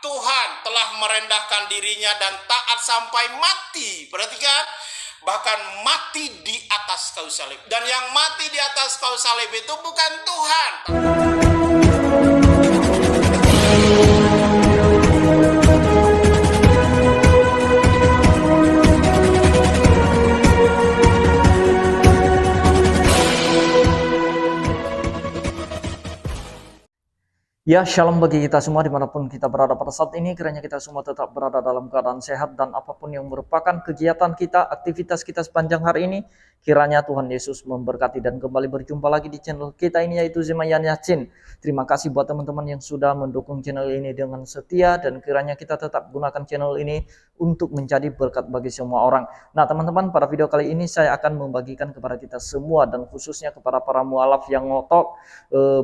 Tuhan telah merendahkan dirinya dan taat sampai mati. Perhatikan, bahkan mati di atas kayu salib. Dan yang mati di atas kayu salib itu bukan Tuhan. Ya, shalom bagi kita semua dimanapun kita berada pada saat ini. Kiranya kita semua tetap berada dalam keadaan sehat dan apapun yang merupakan kegiatan kita, aktivitas kita sepanjang hari ini, kiranya Tuhan Yesus memberkati. Dan kembali berjumpa lagi di channel kita ini, yaitu Zemayan Yacin. Terima kasih buat teman-teman yang sudah mendukung channel ini dengan setia, dan kiranya kita tetap gunakan channel ini untuk menjadi berkat bagi semua orang. Nah teman-teman, pada video kali ini saya akan membagikan kepada kita semua, dan khususnya kepada para mualaf yang ngotot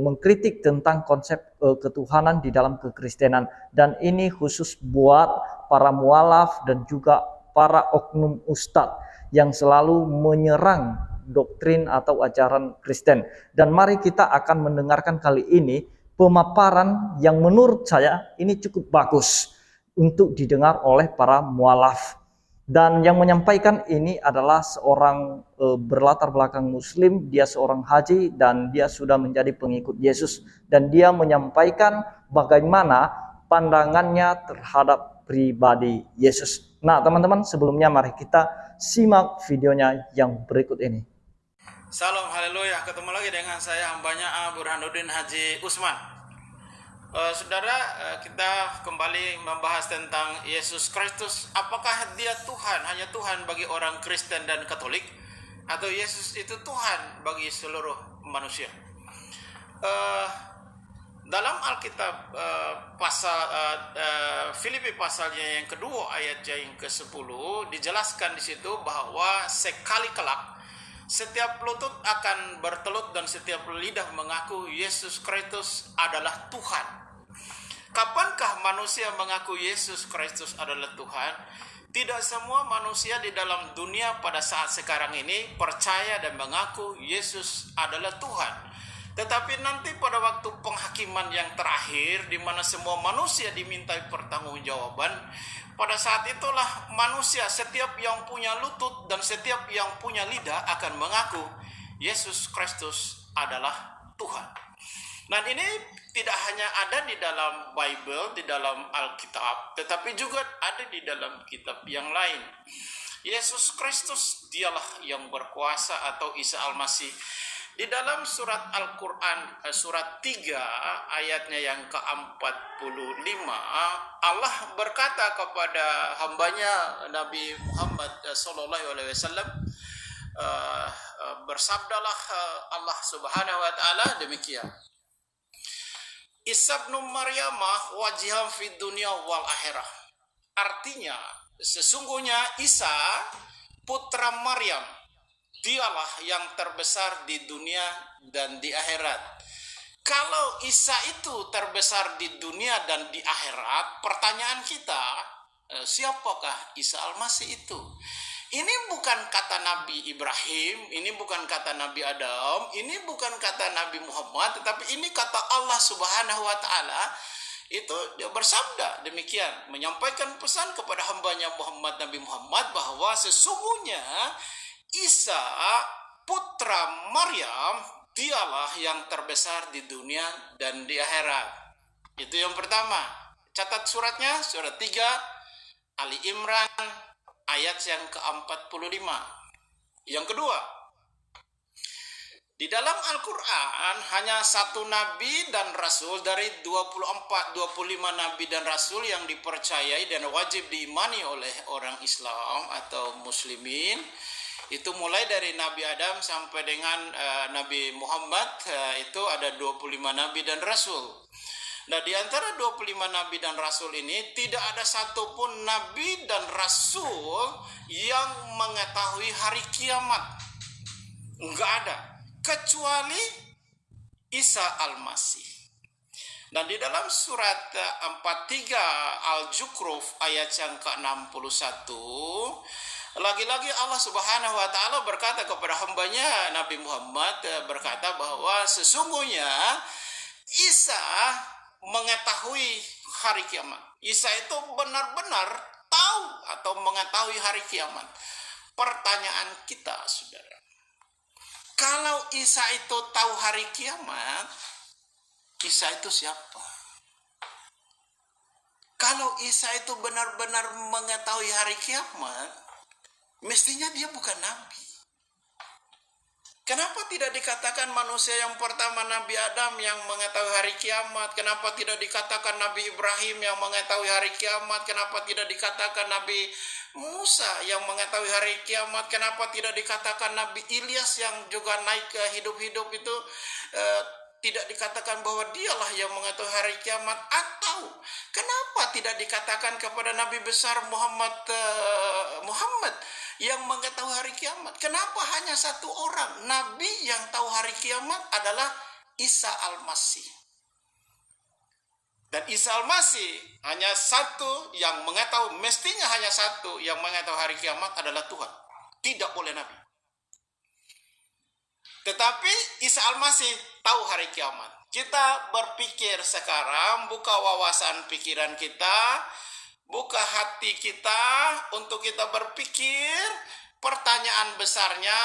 mengkritik tentang konsep ketuhanan di dalam kekristenan. Dan ini khusus buat para mualaf dan juga para oknum ustadz yang selalu menyerang doktrin atau ajaran Kristen. Dan mari kita akan mendengarkan kali ini pemaparan yang menurut saya ini cukup bagus untuk didengar oleh para mualaf. Dan yang menyampaikan ini adalah seorang berlatar belakang muslim, dia seorang haji dan dia sudah menjadi pengikut Yesus. Dan dia menyampaikan bagaimana pandangannya terhadap pribadi Yesus. Nah teman-teman, sebelumnya mari kita simak videonya yang berikut ini. Salam haleluya, ketemu lagi dengan saya hambanya Burhanuddin Haji Usman. Saudara, kita kembali membahas tentang Yesus Kristus. Apakah dia Tuhan, hanya Tuhan bagi orang Kristen dan Katolik, atau Yesus itu Tuhan bagi seluruh manusia? Dalam Alkitab Filipi pasalnya yang kedua ayatnya yang ke-10 dijelaskan di situ bahwa sekali kelak setiap lutut akan bertelut dan setiap lidah mengaku Yesus Kristus adalah Tuhan. Kapankah manusia mengaku Yesus Kristus adalah Tuhan? Tidak semua manusia di dalam dunia pada saat sekarang ini percaya dan mengaku Yesus adalah Tuhan. Tetapi nanti pada waktu penghakiman yang terakhir, di mana semua manusia dimintai pertanggungjawaban, pada saat itulah manusia, setiap yang punya lutut dan setiap yang punya lidah akan mengaku Yesus Kristus adalah Tuhan. Dan ini tidak hanya ada di dalam Bible, di dalam Alkitab, tetapi juga ada di dalam kitab yang lain. Yesus Kristus dialah yang berkuasa, atau Isa Al-Masih. Di dalam surat Al-Quran, surat 3 ayatnya yang ke-45, Allah berkata kepada hambanya Nabi Muhammad SAW, bersabdalah Allah Subhanahu wa Ta'ala demikian, Isa bin Maryamah wajiham fid dunya wal akhirah. Artinya, sesungguhnya Isa putra Maryam, dialah yang terbesar di dunia dan di akhirat. Kalau Isa itu terbesar di dunia dan di akhirat, pertanyaan kita, siapakah Isa Al-Masih itu? Ini bukan kata Nabi Ibrahim, ini bukan kata Nabi Adam, ini bukan kata Nabi Muhammad, tetapi ini kata Allah Subhanahu wa Ta'ala. Itu dia bersabda demikian, menyampaikan pesan kepada hambanya Muhammad, Nabi Muhammad, bahwa sesungguhnya Isa putra Maryam dialah yang terbesar di dunia dan di akhirat. Itu yang pertama. Catat suratnya, surat 3 Ali Imran ayat yang ke-45. Yang kedua, di dalam Al-Quran hanya satu nabi dan rasul dari 25 nabi dan rasul yang dipercayai dan wajib diimani oleh orang Islam atau muslimin. Itu mulai dari Nabi Adam sampai dengan Nabi Muhammad, itu ada 25 nabi dan rasul. Nah, di antara 25 nabi dan rasul ini tidak ada satupun nabi dan rasul yang mengetahui hari kiamat. Enggak ada, kecuali Isa Al-Masih. Dan di dalam surat 43 Al-Zukhruf ayat yang ke-61, lagi-lagi Allah Subhanahu wa Ta'ala berkata kepada hambanya Nabi Muhammad, berkata bahwa sesungguhnya Isa mengetahui hari kiamat. Isa itu benar-benar tahu atau mengetahui hari kiamat. Pertanyaan kita, saudara, kalau Isa itu tahu hari kiamat, Isa itu siapa? Kalau Isa itu benar-benar mengetahui hari kiamat, mestinya dia bukan nabi. Kenapa tidak dikatakan manusia yang pertama Nabi Adam yang mengetahui hari kiamat? Kenapa tidak dikatakan Nabi Ibrahim yang mengetahui hari kiamat? Kenapa tidak dikatakan Nabi Musa yang mengetahui hari kiamat? Kenapa tidak dikatakan Nabi Ilyas yang juga naik ke hidup-hidup itu tidak dikatakan bahwa dialah yang mengetahui hari kiamat? Atau kenapa tidak dikatakan kepada Nabi besar Muhammad yang mengetahui hari kiamat? Kenapa hanya satu orang nabi yang tahu hari kiamat adalah Isa Al-Masih? Dan Isa Al-Masih hanya satu yang mengetahui, mestinya hanya satu yang mengetahui hari kiamat adalah Tuhan. Tidak boleh nabi. Tetapi Isa Al-Masih tahu hari kiamat. Kita berpikir sekarang, buka wawasan pikiran kita, buka hati kita untuk kita berpikir. Pertanyaan besarnya,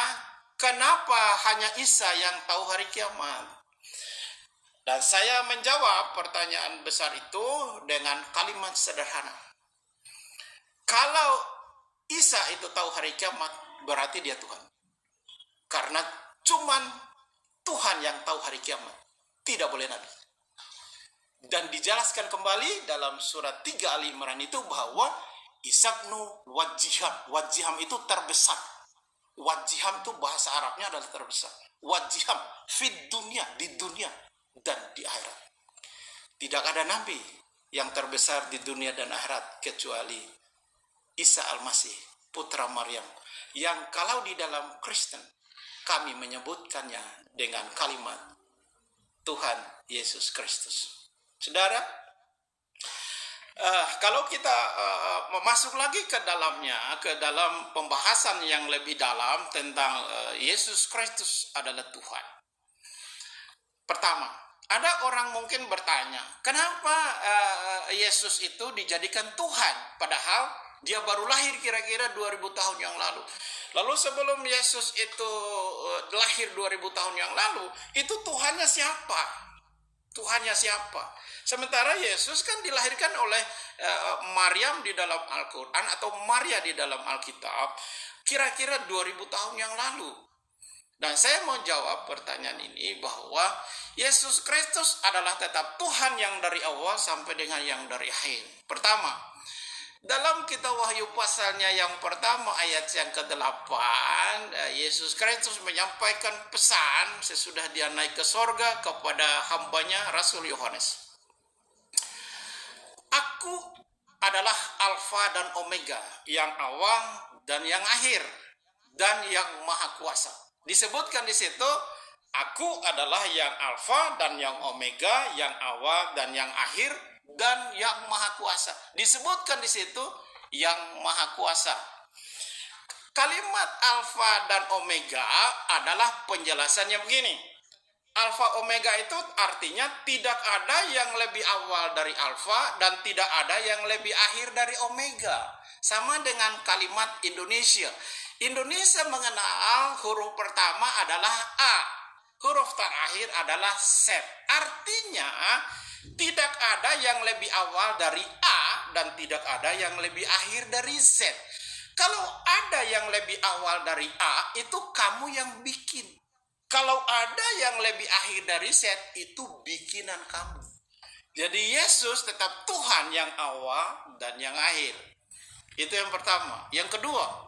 kenapa hanya Isa yang tahu hari kiamat? Dan saya menjawab pertanyaan besar itu dengan kalimat sederhana. Kalau Isa itu tahu hari kiamat, berarti dia Tuhan. Karena cuman Tuhan yang tahu hari kiamat. Tidak boleh nabi. Dan dijelaskan kembali dalam surat 3 Al-Imran itu bahwa Isabnu wajiham. Wajiham itu terbesar. Wajiham itu bahasa Arabnya adalah terbesar. Wajiham fid dunia, di dunia dan di akhirat. Tidak ada nabi yang terbesar di dunia dan akhirat kecuali Isa Al-Masih, putra Maryam. Yang kalau di dalam Kristen kami menyebutkannya dengan kalimat Tuhan Yesus Kristus. Saudara, kalau kita masuk lagi ke dalamnya, ke dalam pembahasan yang lebih dalam tentang Yesus Kristus adalah Tuhan. Pertama, ada orang mungkin bertanya, kenapa Yesus itu dijadikan Tuhan, padahal dia baru lahir kira-kira 2000 tahun yang lalu. Lalu sebelum Yesus itu lahir 2000 tahun yang lalu, itu Tuhannya siapa? Tuhannya siapa? Sementara Yesus kan dilahirkan oleh Maryam di dalam Al-Quran atau Maria di dalam Alkitab kira-kira 2000 tahun yang lalu. Dan saya mau jawab pertanyaan ini bahwa Yesus Kristus adalah tetap Tuhan yang dari awal sampai dengan yang dari akhir. Pertama, dalam kitab Wahyu pasalnya yang pertama ayat yang ke-8, Yesus Kristus menyampaikan pesan sesudah dia naik ke sorga kepada hambanya Rasul Yohanes. Aku adalah Alfa dan Omega, yang awal dan yang akhir, dan yang maha kuasa. Disebutkan di situ, aku adalah yang Alfa dan yang Omega, yang awal dan yang akhir, dan yang maha kuasa. Disebutkan di situ yang maha kuasa. Kalimat Alfa dan Omega adalah penjelasannya begini. Alfa Omega itu artinya tidak ada yang lebih awal dari Alfa dan tidak ada yang lebih akhir dari Omega. Sama dengan kalimat Indonesia. Indonesia mengenal huruf pertama adalah A. Huruf terakhir adalah Z. Artinya tidak ada yang lebih awal dari A dan tidak ada yang lebih akhir dari Z. Kalau ada yang lebih awal dari A, itu kamu yang bikin. Kalau ada yang lebih akhir dari Z, itu bikinan kamu. Jadi Yesus tetap Tuhan yang awal dan yang akhir. Itu yang pertama. Yang kedua,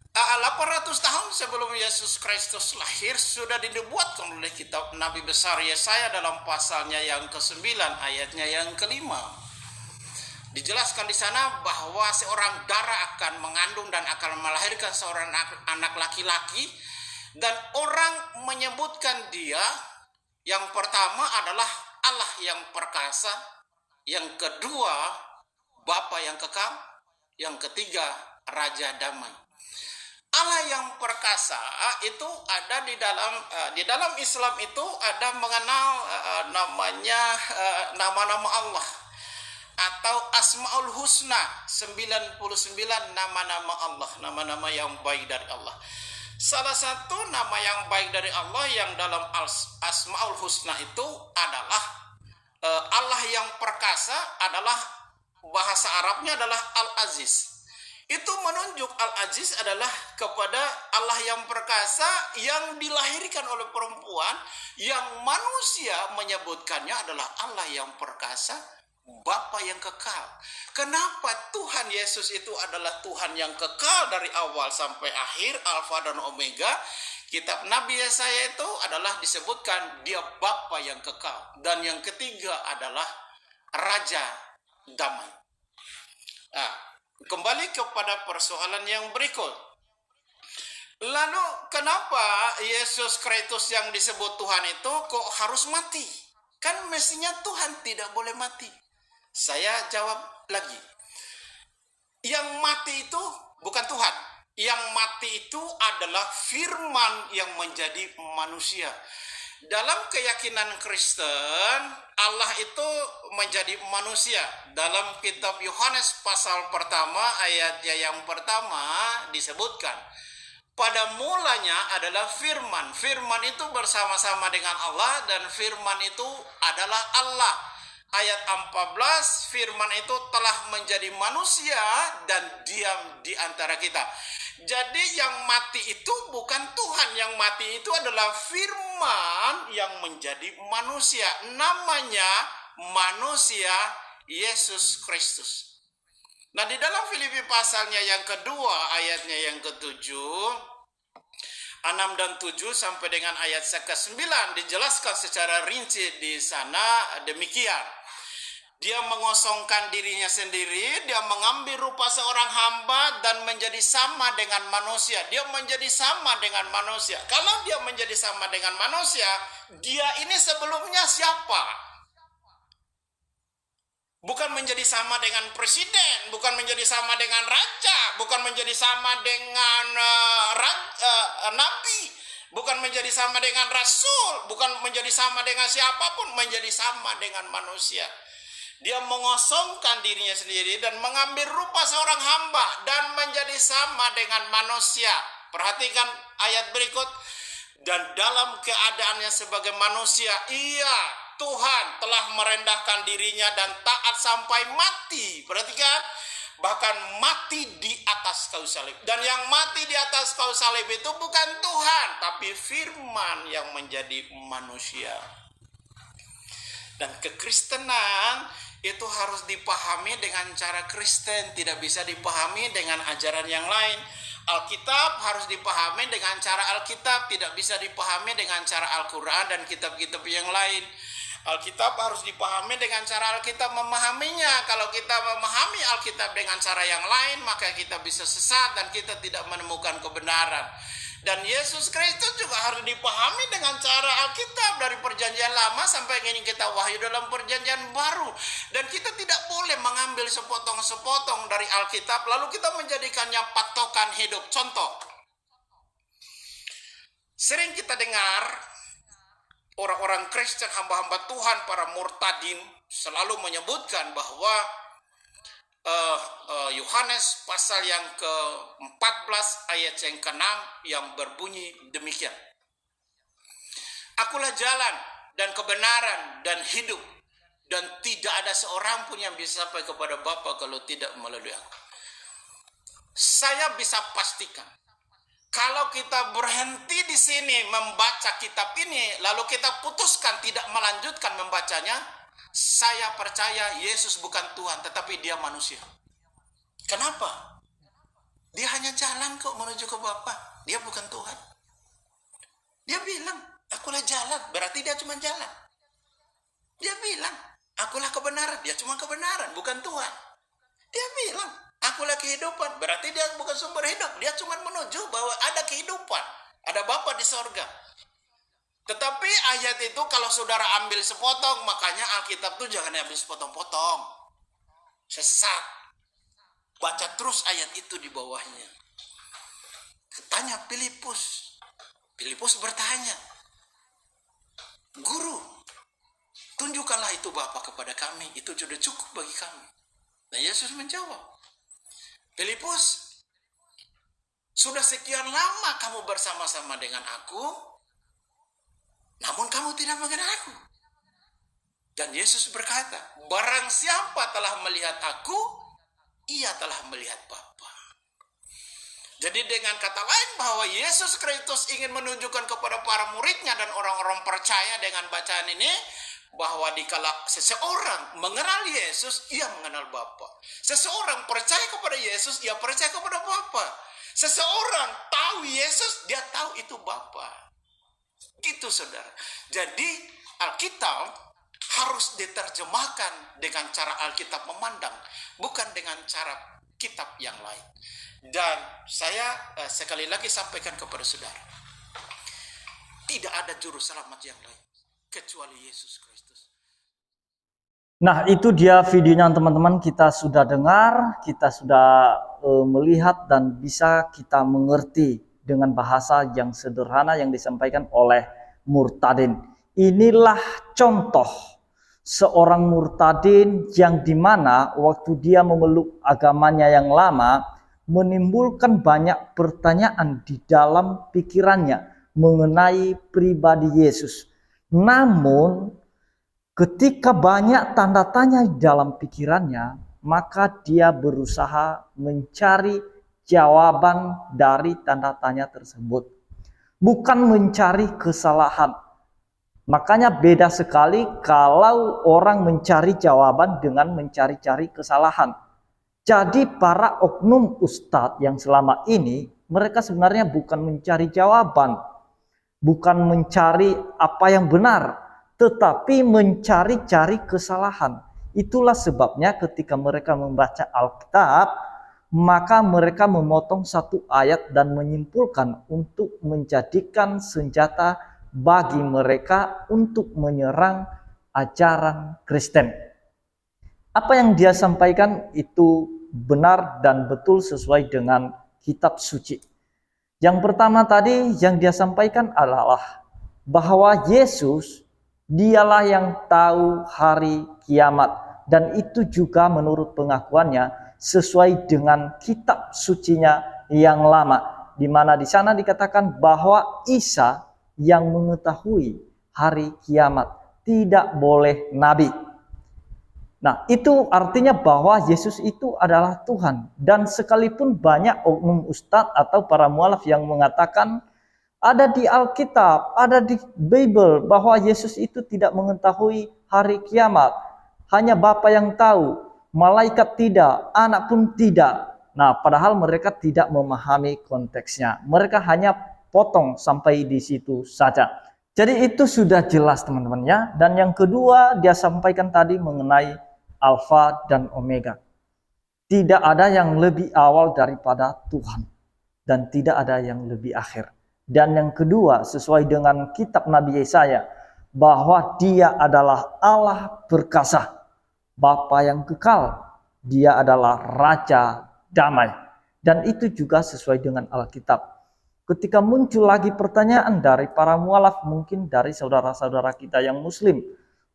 800 tahun sebelum Yesus Kristus lahir sudah dinubuatkan oleh kitab Nabi besar Yesaya dalam pasalnya yang ke-9 ayatnya yang ke-5. Dijelaskan di sana bahwa seorang darah akan mengandung dan akan melahirkan seorang anak laki-laki, dan orang menyebutkan dia yang pertama adalah Allah yang perkasa, yang kedua Bapa yang kekal, yang ketiga Raja Damai. Allah yang perkasa itu ada di dalam Islam itu ada mengenal nama-nama Allah atau Asmaul Husna, 99 nama-nama Allah, nama-nama yang baik dari Allah. Salah satu nama yang baik dari Allah yang dalam Asmaul Husna itu adalah Allah yang perkasa, adalah bahasa Arabnya adalah Al-Aziz. Itu menunjuk Al-Aziz adalah kepada Allah yang perkasa yang dilahirkan oleh perempuan, yang manusia menyebutkannya adalah Allah yang perkasa, Bapa yang kekal. Kenapa Tuhan Yesus itu adalah Tuhan yang kekal dari awal sampai akhir, Alfa dan Omega? Kitab Nabi Yesaya itu adalah disebutkan dia Bapa yang kekal. Dan yang ketiga adalah Raja Damai. Nah, kembali kepada persoalan yang berikut. Lalu kenapa Yesus Kristus yang disebut Tuhan itu kok harus mati? Kan mestinya Tuhan tidak boleh mati. Saya jawab lagi. Yang mati itu bukan Tuhan. Yang mati itu adalah firman yang menjadi manusia. Dalam keyakinan Kristen, Allah itu menjadi manusia. Dalam kitab Yohanes pasal pertama, ayatnya yang pertama disebutkan, pada mulanya adalah firman. Firman itu bersama-sama dengan Allah dan firman itu adalah Allah. Ayat 14, firman itu telah menjadi manusia dan diam di antara kita. Jadi yang mati itu bukan Tuhan, yang mati itu adalah firman yang menjadi manusia. Namanya manusia Yesus Kristus. Nah, di dalam Filipi pasalnya yang kedua, ayatnya yang ketujuh, 6 dan 7 sampai dengan ayat ke-9 dijelaskan secara rinci di sana demikian. Dia mengosongkan dirinya sendiri, dia mengambil rupa seorang hamba dan menjadi sama dengan manusia. Dia menjadi sama dengan manusia. Kalau dia menjadi sama dengan manusia, dia ini sebelumnya siapa? Bukan menjadi sama dengan presiden, bukan menjadi sama dengan raja, bukan menjadi sama dengan nabi, bukan menjadi sama dengan rasul, bukan menjadi sama dengan siapapun, menjadi sama dengan manusia. Dia mengosongkan dirinya sendiri dan mengambil rupa seorang hamba dan menjadi sama dengan manusia. Perhatikan ayat berikut. Dan dalam keadaannya sebagai manusia, ia Tuhan telah merendahkan dirinya dan taat sampai mati. Perhatikan, bahkan mati di atas kayu salib. Dan yang mati di atas kayu salib itu bukan Tuhan, tapi firman yang menjadi manusia. Dan kekristenan itu harus dipahami dengan cara Kristen, tidak bisa dipahami dengan ajaran yang lain. Alkitab harus dipahami dengan cara Alkitab, tidak bisa dipahami dengan cara Al-Quran dan kitab-kitab yang lain. Alkitab harus dipahami dengan cara Alkitab memahaminya. Kalau kita memahami Alkitab dengan cara yang lain, maka kita bisa sesat dan kita tidak menemukan kebenaran. Dan Yesus Kristus juga harus dipahami dengan cara Alkitab dari perjanjian lama sampai ini kita wahyu dalam perjanjian baru. Dan kita tidak boleh mengambil sepotong-sepotong dari Alkitab lalu kita menjadikannya patokan hidup. Contoh, sering kita dengar orang-orang Kristen, hamba-hamba Tuhan, para murtadin selalu menyebutkan bahwa Yohanes pasal yang ke-14 ayat yang ke-6 yang berbunyi demikian. Akulah jalan dan kebenaran dan hidup, dan tidak ada seorang pun yang bisa sampai kepada Bapa kalau tidak melalui aku. Saya bisa pastikan, kalau kita berhenti di sini membaca kitab ini, lalu kita putuskan tidak melanjutkan membacanya, saya percaya Yesus bukan Tuhan, tetapi dia manusia. Kenapa? Dia hanya jalan kok menuju ke Bapa. Dia bukan Tuhan. Dia bilang, akulah jalan. Berarti dia cuma jalan. Dia bilang, akulah kebenaran. Dia cuma kebenaran, bukan Tuhan. Dia bilang, akulah kehidupan. Berarti dia bukan sumber hidup. Dia cuma menuju bahwa ada kehidupan. Ada Bapa di sorga. Tetapi ayat itu kalau saudara ambil sepotong, makanya Alkitab itu jangan ambil sepotong-potong. Sesat. Baca terus ayat itu di bawahnya. tanya Filipus. Filipus bertanya, Guru, tunjukkanlah itu Bapa kepada kami, itu sudah cukup bagi kami. Dan Yesus menjawab, Filipus, sudah sekian lama kamu bersama-sama dengan aku, namun kamu tidak mengenal aku. Dan Yesus berkata, barang siapa telah melihat aku, ia telah melihat Bapa. Jadi dengan kata lain bahwa Yesus Kristus ingin menunjukkan kepada para muridnya dan orang-orang percaya dengan bacaan ini, bahwa dikala seseorang mengenal Yesus, ia mengenal Bapa. Seseorang percaya kepada Yesus, ia percaya kepada Bapa. Seseorang tahu Yesus, dia tahu itu Bapa. Gitu saudara. Jadi Alkitab harus diterjemahkan dengan cara Alkitab memandang, bukan dengan cara kitab yang lain. Dan saya sekali lagi sampaikan kepada saudara, tidak ada juru selamat yang lain kecuali Yesus Kristus. Nah, itu dia videonya teman-teman, kita sudah dengar, kita sudah melihat dan bisa kita mengerti dengan bahasa yang sederhana yang disampaikan oleh Murtadin. Inilah contoh seorang murtadin yang dimana waktu dia memeluk agamanya yang lama menimbulkan banyak pertanyaan di dalam pikirannya mengenai pribadi Yesus. Namun ketika banyak tanda tanya di dalam pikirannya, maka dia berusaha mencari jawaban dari tanda tanya tersebut, bukan mencari kesalahan. Makanya beda sekali kalau orang mencari jawaban dengan mencari-cari kesalahan. Jadi para oknum ustadz yang selama ini, mereka sebenarnya bukan mencari jawaban, bukan mencari apa yang benar, tetapi mencari-cari kesalahan. Itulah sebabnya ketika mereka membaca Alkitab, maka mereka memotong satu ayat dan menyimpulkan untuk menjadikan senjata bagi mereka untuk menyerang ajaran Kristen. Apa yang dia sampaikan itu benar dan betul sesuai dengan kitab suci. Yang pertama tadi yang dia sampaikan adalah bahwa Yesus dialah yang tahu hari kiamat, dan itu juga menurut pengakuannya sesuai dengan kitab sucinya yang lama, di mana di sana dikatakan bahwa Isa yang mengetahui hari kiamat, tidak boleh nabi. Nah, itu artinya bahwa Yesus itu adalah Tuhan. Dan sekalipun banyak oknum ustadz atau para mualaf yang mengatakan ada di Alkitab, ada di Bible bahwa Yesus itu tidak mengetahui hari kiamat, hanya Bapa yang tahu, malaikat tidak, anak pun tidak. Nah, padahal mereka tidak memahami konteksnya. Mereka hanya potong sampai di situ saja. Jadi itu sudah jelas teman-teman ya. Dan yang kedua dia sampaikan tadi mengenai Alfa dan Omega. Tidak ada yang lebih awal daripada Tuhan, dan tidak ada yang lebih akhir. Dan yang kedua, sesuai dengan kitab Nabi Yesaya, bahwa dia adalah Allah perkasa, Bapa yang kekal, dia adalah Raja damai. Dan itu juga sesuai dengan Alkitab. Ketika muncul lagi pertanyaan dari para mualaf, mungkin dari saudara-saudara kita yang muslim,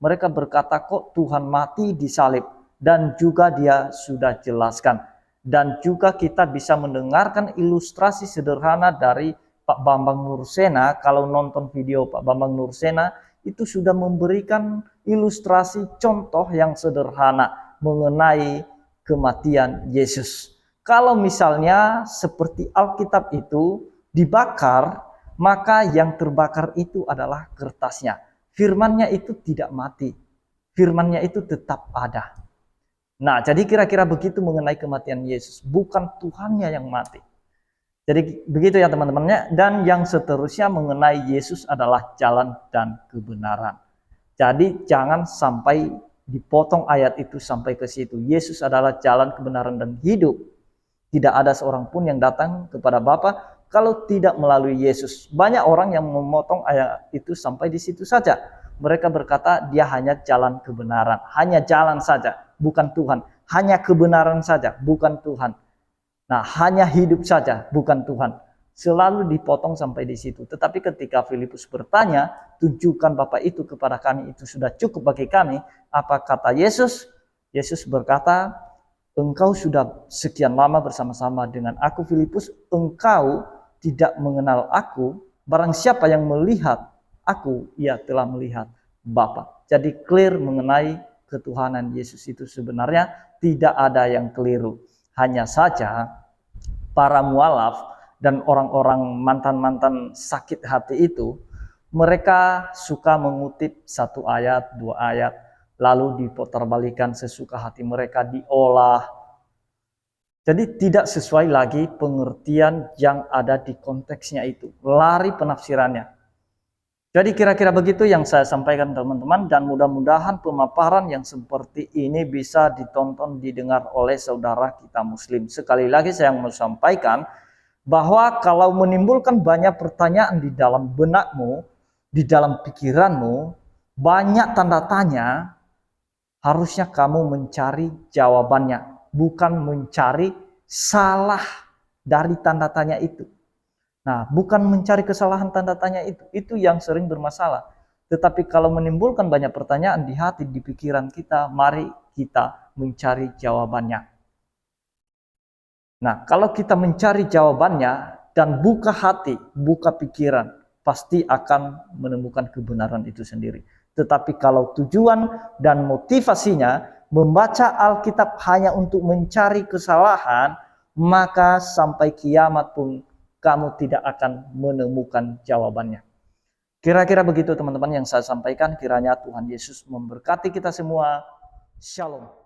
mereka berkata kok Tuhan mati di salib, dan juga dia sudah jelaskan. Dan juga kita bisa mendengarkan ilustrasi sederhana dari Pak Bambang Nursena. Kalau nonton video Pak Bambang Nursena, itu sudah memberikan ilustrasi contoh yang sederhana mengenai kematian Yesus. Kalau misalnya seperti Alkitab itu dibakar, maka yang terbakar itu adalah kertasnya. Firman-Nya itu tidak mati. Firman-Nya itu tetap ada. Nah, jadi kira-kira begitu mengenai kematian Yesus. Bukan Tuhannya yang mati. Jadi begitu ya teman-temannya. Dan yang seterusnya mengenai Yesus adalah jalan dan kebenaran. Jadi jangan sampai dipotong ayat itu sampai ke situ. Yesus adalah jalan, kebenaran, dan hidup. Tidak ada seorang pun yang datang kepada Bapa kalau tidak melalui Yesus. Banyak orang yang memotong ayat itu sampai di situ saja. Mereka berkata dia hanya jalan kebenaran. Hanya jalan saja, bukan Tuhan. Hanya kebenaran saja, bukan Tuhan. Nah, hanya hidup saja, bukan Tuhan. Selalu dipotong sampai di situ. Tetapi ketika Filipus bertanya, tunjukkan Bapa itu kepada kami, itu sudah cukup bagi kami. Apa kata Yesus? Yesus berkata, engkau sudah sekian lama bersama-sama dengan aku Filipus, engkau tidak mengenal aku, barang siapa yang melihat aku, ia telah melihat Bapa. Jadi clear mengenai ketuhanan Yesus itu sebenarnya tidak ada yang keliru. Hanya saja para mualaf dan orang-orang mantan-mantan sakit hati itu, mereka suka mengutip satu ayat, dua ayat, lalu diputarbalikkan sesuka hati mereka, diolah. Jadi tidak sesuai lagi pengertian yang ada di konteksnya itu. Lari penafsirannya. Jadi kira-kira begitu yang saya sampaikan teman-teman, dan mudah-mudahan pemaparan yang seperti ini bisa ditonton, didengar oleh saudara kita muslim. Sekali lagi saya mau sampaikan bahwa kalau menimbulkan banyak pertanyaan di dalam benakmu, di dalam pikiranmu, banyak tanda tanya, harusnya kamu mencari jawabannya. Bukan mencari salah dari tanda tanya itu. Nah, bukan mencari kesalahan tanda tanya itu yang sering bermasalah. Tetapi kalau menimbulkan banyak pertanyaan di hati, di pikiran kita, mari kita mencari jawabannya. Nah, kalau kita mencari jawabannya dan buka hati, buka pikiran, pasti akan menemukan kebenaran itu sendiri. Tetapi kalau tujuan dan motivasinya membaca Alkitab hanya untuk mencari kesalahan, maka sampai kiamat pun kamu tidak akan menemukan jawabannya. Kira-kira begitu teman-teman yang saya sampaikan. Kiranya Tuhan Yesus memberkati kita semua. Shalom.